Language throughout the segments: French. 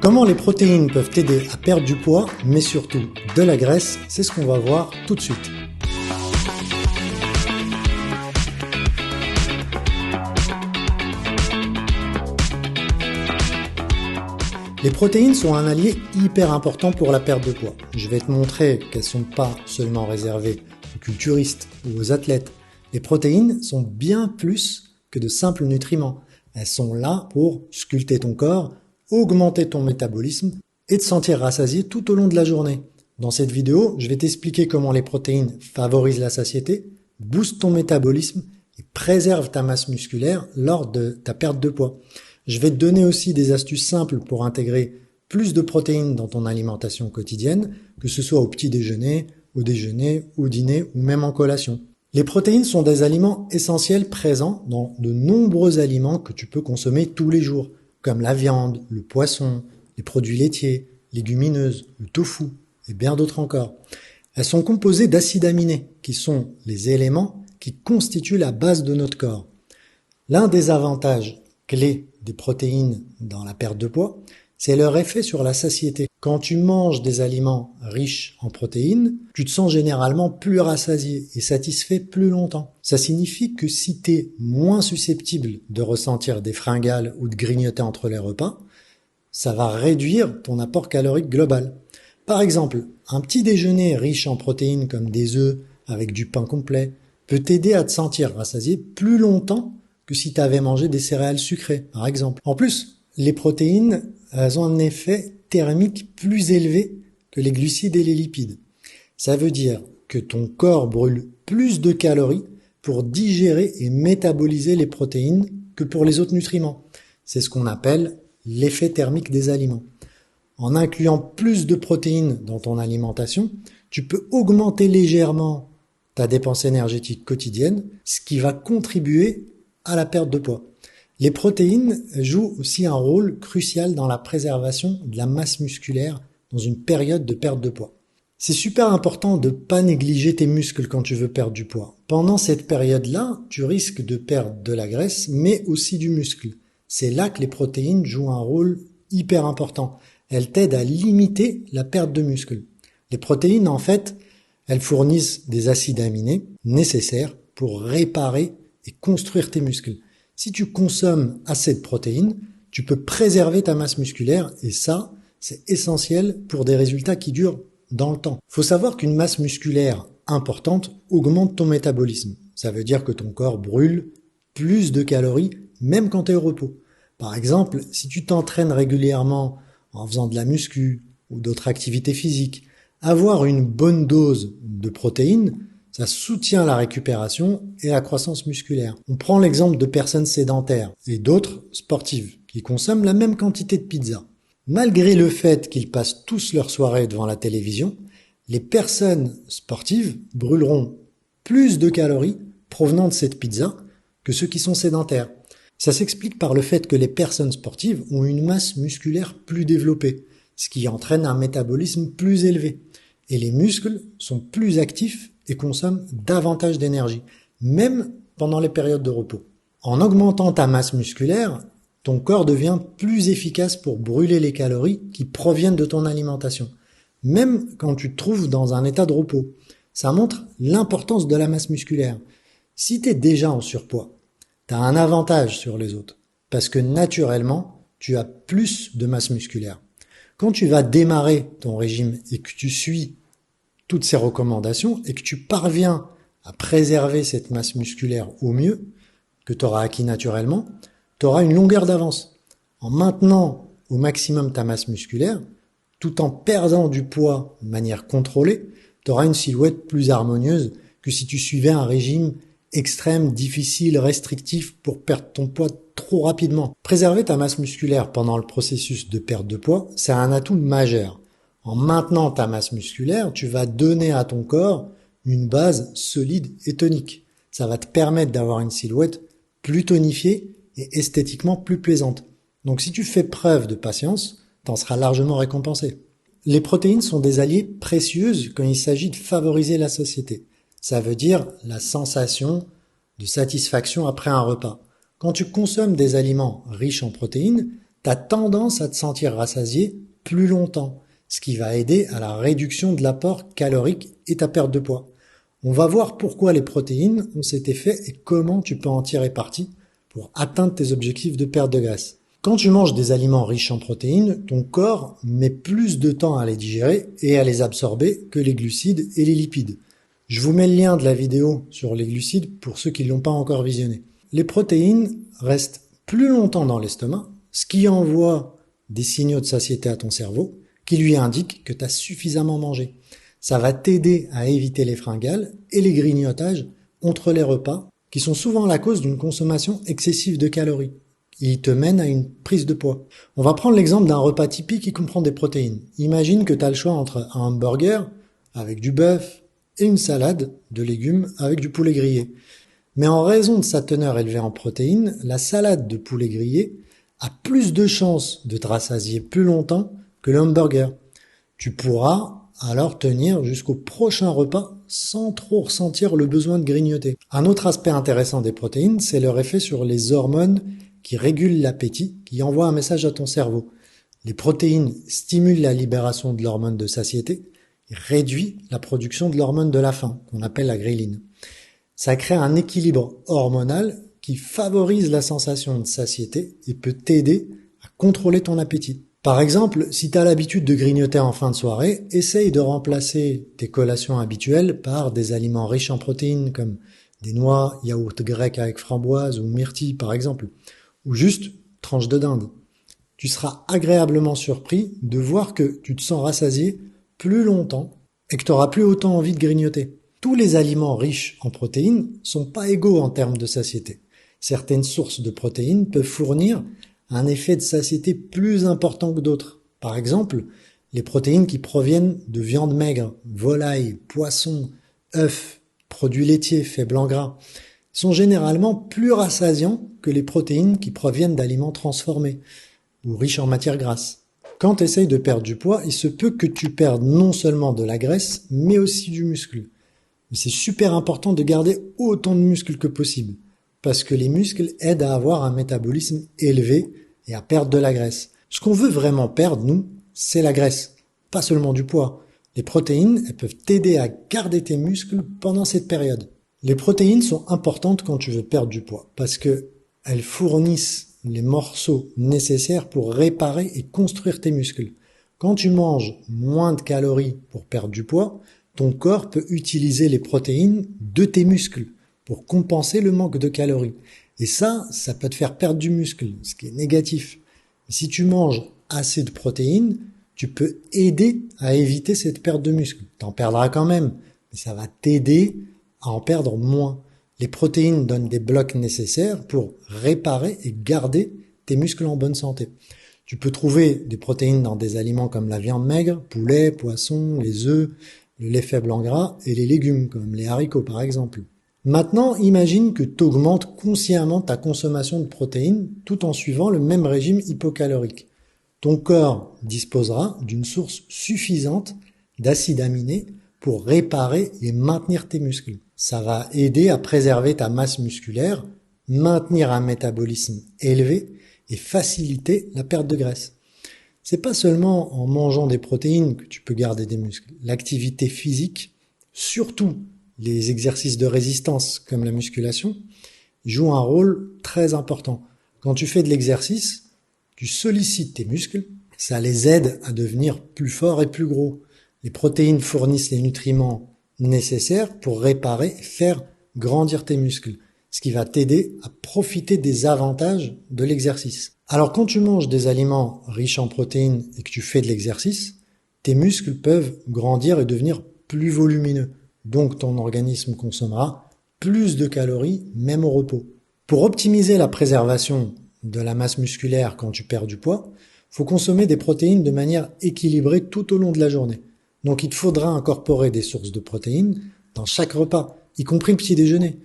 Comment les protéines peuvent t'aider à perdre du poids, mais surtout de la graisse, c'est ce qu'on va voir tout de suite. Les protéines sont un allié hyper important pour la perte de poids. Je vais te montrer qu'elles ne sont pas seulement réservées aux culturistes ou aux athlètes. Les protéines sont bien plus que de simples nutriments. Elles sont là pour sculpter ton corps, augmenter ton métabolisme et te sentir rassasié tout au long de la journée. Dans cette vidéo, je vais t'expliquer comment les protéines favorisent la satiété, boostent ton métabolisme et préservent ta masse musculaire lors de ta perte de poids. Je vais te donner aussi des astuces simples pour intégrer plus de protéines dans ton alimentation quotidienne, que ce soit au petit déjeuner, au dîner ou même en collation. Les protéines sont des aliments essentiels présents dans de nombreux aliments que tu peux consommer tous les jours, comme la viande, le poisson, les produits laitiers, légumineuses, le tofu et bien d'autres encore. Elles sont composées d'acides aminés, qui sont les éléments qui constituent la base de notre corps. L'un des avantages clés des protéines dans la perte de poids, c'est leur effet sur la satiété. Quand tu manges des aliments riches en protéines, tu te sens généralement plus rassasié et satisfait plus longtemps. Ça signifie que si tu es moins susceptible de ressentir des fringales ou de grignoter entre les repas, ça va réduire ton apport calorique global. Par exemple, un petit déjeuner riche en protéines comme des œufs avec du pain complet peut t'aider à te sentir rassasié plus longtemps que si tu avais mangé des céréales sucrées, par exemple. En plus, les protéines, elles ont un effet thermique plus élevé que les glucides et les lipides. Ça veut dire que ton corps brûle plus de calories pour digérer et métaboliser les protéines que pour les autres nutriments. C'est ce qu'on appelle l'effet thermique des aliments. En incluant plus de protéines dans ton alimentation, tu peux augmenter légèrement ta dépense énergétique quotidienne, ce qui va contribuer à la perte de poids. Les protéines jouent aussi un rôle crucial dans la préservation de la masse musculaire dans une période de perte de poids. C'est super important de ne pas négliger tes muscles quand tu veux perdre du poids. Pendant cette période-là, tu risques de perdre de la graisse, mais aussi du muscle. C'est là que les protéines jouent un rôle hyper important. Elles t'aident à limiter la perte de muscle. Les protéines, en fait, elles fournissent des acides aminés nécessaires pour réparer et construire tes muscles. Si tu consommes assez de protéines, tu peux préserver ta masse musculaire et ça, c'est essentiel pour des résultats qui durent dans le temps. Il faut savoir qu'une masse musculaire importante augmente ton métabolisme. Ça veut dire que ton corps brûle plus de calories même quand tu es au repos. Par exemple, si tu t'entraînes régulièrement en faisant de la muscu ou d'autres activités physiques, avoir une bonne dose de protéines, ça soutient la récupération et la croissance musculaire. On prend l'exemple de personnes sédentaires et d'autres sportives qui consomment la même quantité de pizza. Malgré le fait qu'ils passent tous leur soirée devant la télévision, les personnes sportives brûleront plus de calories provenant de cette pizza que ceux qui sont sédentaires. Ça s'explique par le fait que les personnes sportives ont une masse musculaire plus développée, ce qui entraîne un métabolisme plus élevé. Et les muscles sont plus actifs et consomment davantage d'énergie, même pendant les périodes de repos. En augmentant ta masse musculaire, ton corps devient plus efficace pour brûler les calories qui proviennent de ton alimentation, même quand tu te trouves dans un état de repos. Ça montre l'importance de la masse musculaire. Si tu es déjà en surpoids, tu as un avantage sur les autres, parce que naturellement, tu as plus de masse musculaire. Quand tu vas démarrer ton régime et que tu suis toutes ces recommandations et que tu parviens à préserver cette masse musculaire au mieux, que tu auras acquis naturellement, tu auras une longueur d'avance. En maintenant au maximum ta masse musculaire, tout en perdant du poids de manière contrôlée, tu auras une silhouette plus harmonieuse que si tu suivais un régime extrême, difficile, restrictif pour perdre ton poids trop rapidement. Préserver ta masse musculaire pendant le processus de perte de poids, c'est un atout majeur. En maintenant ta masse musculaire, tu vas donner à ton corps une base solide et tonique. Ça va te permettre d'avoir une silhouette plus tonifiée et esthétiquement plus plaisante. Donc si tu fais preuve de patience, t'en seras largement récompensé. Les protéines sont des alliés précieuses quand il s'agit de favoriser la satiété. Ça veut dire la sensation de satisfaction après un repas. Quand tu consommes des aliments riches en protéines, tu as tendance à te sentir rassasié plus longtemps, ce qui va aider à la réduction de l'apport calorique et ta perte de poids. On va voir pourquoi les protéines ont cet effet et comment tu peux en tirer parti pour atteindre tes objectifs de perte de graisse. Quand tu manges des aliments riches en protéines, ton corps met plus de temps à les digérer et à les absorber que les glucides et les lipides. Je vous mets le lien de la vidéo sur les glucides pour ceux qui ne l'ont pas encore visionné. Les protéines restent plus longtemps dans l'estomac, ce qui envoie des signaux de satiété à ton cerveau qui lui indiquent que tu as suffisamment mangé. Ça va t'aider à éviter les fringales et les grignotages entre les repas qui sont souvent la cause d'une consommation excessive de calories. Ils te mènent à une prise de poids. On va prendre l'exemple d'un repas typique qui comprend des protéines. Imagine que tu as le choix entre un hamburger avec du bœuf et une salade de légumes avec du poulet grillé. Mais en raison de sa teneur élevée en protéines, la salade de poulet grillé a plus de chances de te rassasier plus longtemps que le hamburger. Tu pourras alors tenir jusqu'au prochain repas sans trop ressentir le besoin de grignoter. Un autre aspect intéressant des protéines, c'est leur effet sur les hormones qui régulent l'appétit, qui envoient un message à ton cerveau. Les protéines stimulent la libération de l'hormone de satiété et réduisent la production de l'hormone de la faim, qu'on appelle la ghréline. Ça crée un équilibre hormonal qui favorise la sensation de satiété et peut t'aider à contrôler ton appétit. Par exemple, si tu as l'habitude de grignoter en fin de soirée, essaye de remplacer tes collations habituelles par des aliments riches en protéines comme des noix, yaourt grec avec framboise ou myrtille par exemple, ou juste tranche de dinde. Tu seras agréablement surpris de voir que tu te sens rassasié plus longtemps et que tu n'auras plus autant envie de grignoter. Tous les aliments riches en protéines sont pas égaux en termes de satiété. Certaines sources de protéines peuvent fournir un effet de satiété plus important que d'autres. Par exemple, les protéines qui proviennent de viande maigre, volaille, poisson, œufs, produits laitiers faibles en gras, sont généralement plus rassasiants que les protéines qui proviennent d'aliments transformés ou riches en matières grasses. Quand tu essayes de perdre du poids, il se peut que tu perdes non seulement de la graisse, mais aussi du muscle. Mais c'est super important de garder autant de muscles que possible, parce que les muscles aident à avoir un métabolisme élevé et à perdre de la graisse. Ce qu'on veut vraiment perdre, nous, c'est la graisse, pas seulement du poids. Les protéines, elles peuvent t'aider à garder tes muscles pendant cette période. Les protéines sont importantes quand tu veux perdre du poids, parce que elles fournissent les morceaux nécessaires pour réparer et construire tes muscles. Quand tu manges moins de calories pour perdre du poids, ton corps peut utiliser les protéines de tes muscles pour compenser le manque de calories. Et ça peut te faire perdre du muscle, ce qui est négatif. Si tu manges assez de protéines, tu peux aider à éviter cette perte de muscle. Tu en perdras quand même, mais ça va t'aider à en perdre moins. Les protéines donnent des blocs nécessaires pour réparer et garder tes muscles en bonne santé. Tu peux trouver des protéines dans des aliments comme la viande maigre, poulet, poisson, les œufs, le lait faible en gras et les légumes comme les haricots par exemple. Maintenant, imagine que tu augmentes consciemment ta consommation de protéines tout en suivant le même régime hypocalorique. Ton corps disposera d'une source suffisante d'acides aminés pour réparer et maintenir tes muscles. Ça va aider à préserver ta masse musculaire, maintenir un métabolisme élevé et faciliter la perte de graisse. C'est pas seulement en mangeant des protéines que tu peux garder des muscles. L'activité physique, surtout les exercices de résistance comme la musculation, jouent un rôle très important. Quand tu fais de l'exercice, tu sollicites tes muscles, ça les aide à devenir plus forts et plus gros. Les protéines fournissent les nutriments nécessaires pour réparer et faire grandir tes muscles, ce qui va t'aider à profiter des avantages de l'exercice. Alors quand tu manges des aliments riches en protéines et que tu fais de l'exercice, tes muscles peuvent grandir et devenir plus volumineux. Donc ton organisme consommera plus de calories même au repos. Pour optimiser la préservation de la masse musculaire quand tu perds du poids, il faut consommer des protéines de manière équilibrée tout au long de la journée. Donc il te faudra incorporer des sources de protéines dans chaque repas, y compris le petit déjeuner,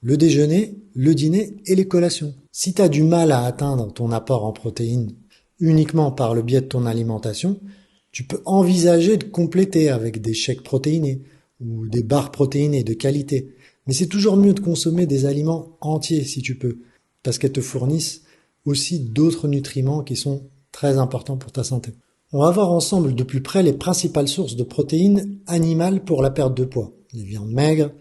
le déjeuner, le dîner et les collations. Si tu as du mal à atteindre ton apport en protéines uniquement par le biais de ton alimentation, tu peux envisager de compléter avec des shakes protéinés ou des barres protéinées de qualité. Mais c'est toujours mieux de consommer des aliments entiers si tu peux, parce qu'elles te fournissent aussi d'autres nutriments qui sont très important pour ta santé. On va voir ensemble de plus près les principales sources de protéines animales pour la perte de poids. Les viandes maigres,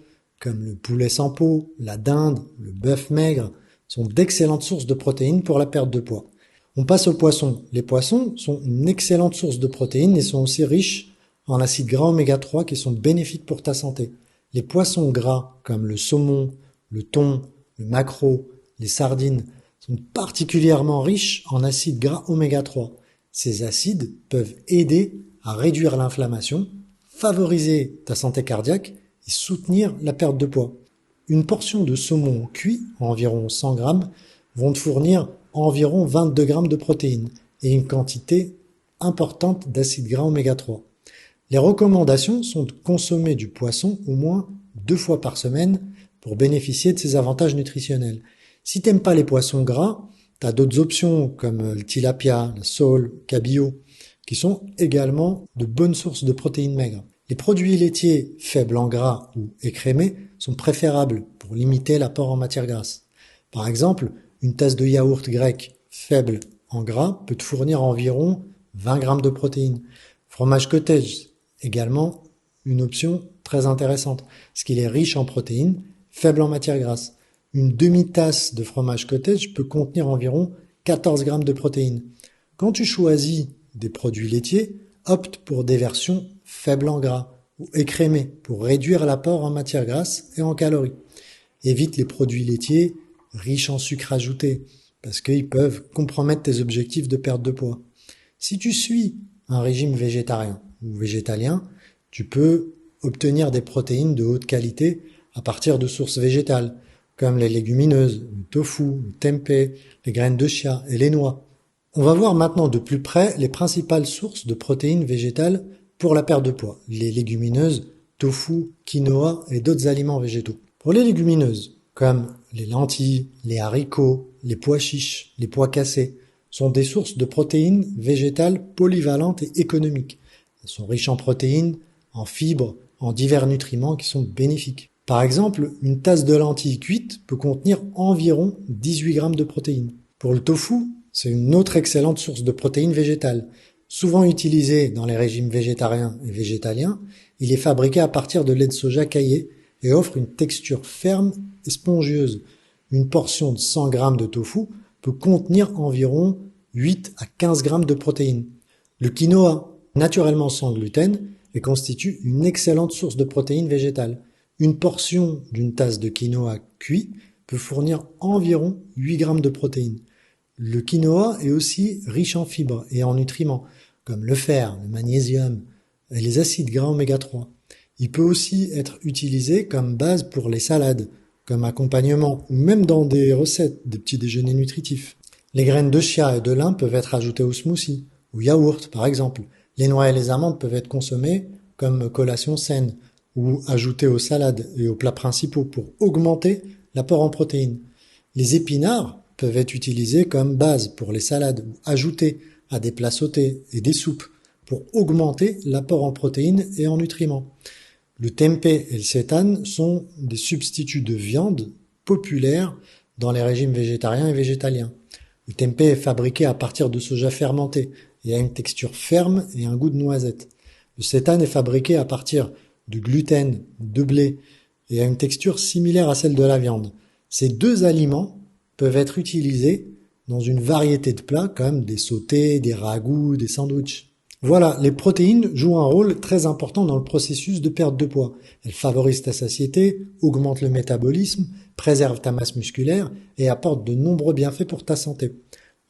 comme le poulet sans peau, la dinde, le bœuf maigre, sont d'excellentes sources de protéines pour la perte de poids. On passe aux poissons. Les poissons sont une excellente source de protéines et sont aussi riches en acides gras oméga 3 qui sont bénéfiques pour ta santé. Les poissons gras comme le saumon, le thon, le maquereau, les sardines sont particulièrement riches en acides gras oméga 3. Ces acides peuvent aider à réduire l'inflammation, favoriser ta santé cardiaque et soutenir la perte de poids. Une portion de saumon cuit, environ 100 grammes, vont te fournir environ 22 grammes de protéines et une quantité importante d'acides gras oméga 3. Les recommandations sont de consommer du poisson au moins 2 fois par semaine pour bénéficier de ces avantages nutritionnels. Si t'aimes pas les poissons gras, tu as d'autres options comme le tilapia, la sole, le cabillaud, qui sont également de bonnes sources de protéines maigres. Les produits laitiers faibles en gras ou écrémés sont préférables pour limiter l'apport en matière grasse. Par exemple, une tasse de yaourt grec faible en gras peut te fournir environ 20 grammes de protéines. Fromage cottage, également une option très intéressante, parce qu'il est riche en protéines, faible en matière grasse. Une demi-tasse de fromage cottage peut contenir environ 14 grammes de protéines. Quand tu choisis des produits laitiers, opte pour des versions faibles en gras ou écrémées pour réduire l'apport en matière grasse et en calories. Évite les produits laitiers riches en sucre ajouté parce qu'ils peuvent compromettre tes objectifs de perte de poids. Si tu suis un régime végétarien ou végétalien, tu peux obtenir des protéines de haute qualité à partir de sources végétales comme les légumineuses, le tofu, le tempeh, les graines de chia et les noix. On va voir maintenant de plus près les principales sources de protéines végétales pour la perte de poids, les légumineuses, tofu, quinoa et d'autres aliments végétaux. Pour les légumineuses, comme les lentilles, les haricots, les pois chiches, les pois cassés, sont des sources de protéines végétales polyvalentes et économiques. Elles sont riches en protéines, en fibres, en divers nutriments qui sont bénéfiques. Par exemple, une tasse de lentilles cuites peut contenir environ 18 grammes de protéines. Pour le tofu, c'est une autre excellente source de protéines végétales. Souvent utilisé dans les régimes végétariens et végétaliens, il est fabriqué à partir de lait de soja caillé et offre une texture ferme et spongieuse. Une portion de 100 grammes de tofu peut contenir environ 8 à 15 grammes de protéines. Le quinoa, naturellement sans gluten, et constitue une excellente source de protéines végétales. Une portion d'une tasse de quinoa cuit peut fournir environ 8 grammes de protéines. Le quinoa est aussi riche en fibres et en nutriments, comme le fer, le magnésium et les acides gras oméga 3. Il peut aussi être utilisé comme base pour les salades, comme accompagnement ou même dans des recettes de petits déjeuners nutritifs. Les graines de chia et de lin peuvent être ajoutées au smoothie, au yaourt par exemple. Les noix et les amandes peuvent être consommées comme collation saine ou ajoutées aux salades et aux plats principaux pour augmenter l'apport en protéines. Les épinards peuvent être utilisés comme base pour les salades ou ajoutés à des plats sautés et des soupes pour augmenter l'apport en protéines et en nutriments. Le tempeh et le seitan sont des substituts de viande populaires dans les régimes végétariens et végétaliens. Le tempeh est fabriqué à partir de soja fermenté et a une texture ferme et un goût de noisette. Le seitan est fabriqué à partir de gluten, de blé et a une texture similaire à celle de la viande. Ces deux aliments peuvent être utilisés dans une variété de plats comme des sautés, des ragoûts, des sandwichs. Voilà, les protéines jouent un rôle très important dans le processus de perte de poids. Elles favorisent ta satiété, augmentent le métabolisme, préservent ta masse musculaire et apportent de nombreux bienfaits pour ta santé.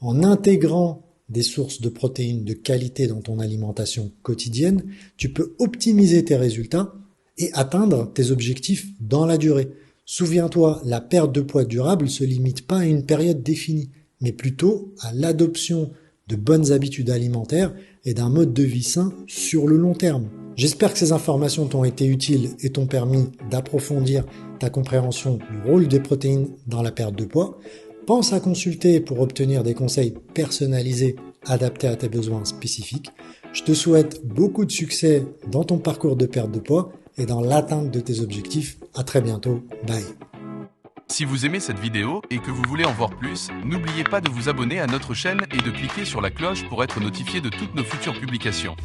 En intégrant des sources de protéines de qualité dans ton alimentation quotidienne, tu peux optimiser tes résultats et atteindre tes objectifs dans la durée. Souviens-toi, la perte de poids durable ne se limite pas à une période définie, mais plutôt à l'adoption de bonnes habitudes alimentaires et d'un mode de vie sain sur le long terme. J'espère que ces informations t'ont été utiles et t'ont permis d'approfondir ta compréhension du rôle des protéines dans la perte de poids. Pense à consulter pour obtenir des conseils personnalisés adaptés à tes besoins spécifiques. Je te souhaite beaucoup de succès dans ton parcours de perte de poids et dans l'atteinte de tes objectifs. À très bientôt. Bye. Si vous aimez cette vidéo et que vous voulez en voir plus, n'oubliez pas de vous abonner à notre chaîne et de cliquer sur la cloche pour être notifié de toutes nos futures publications.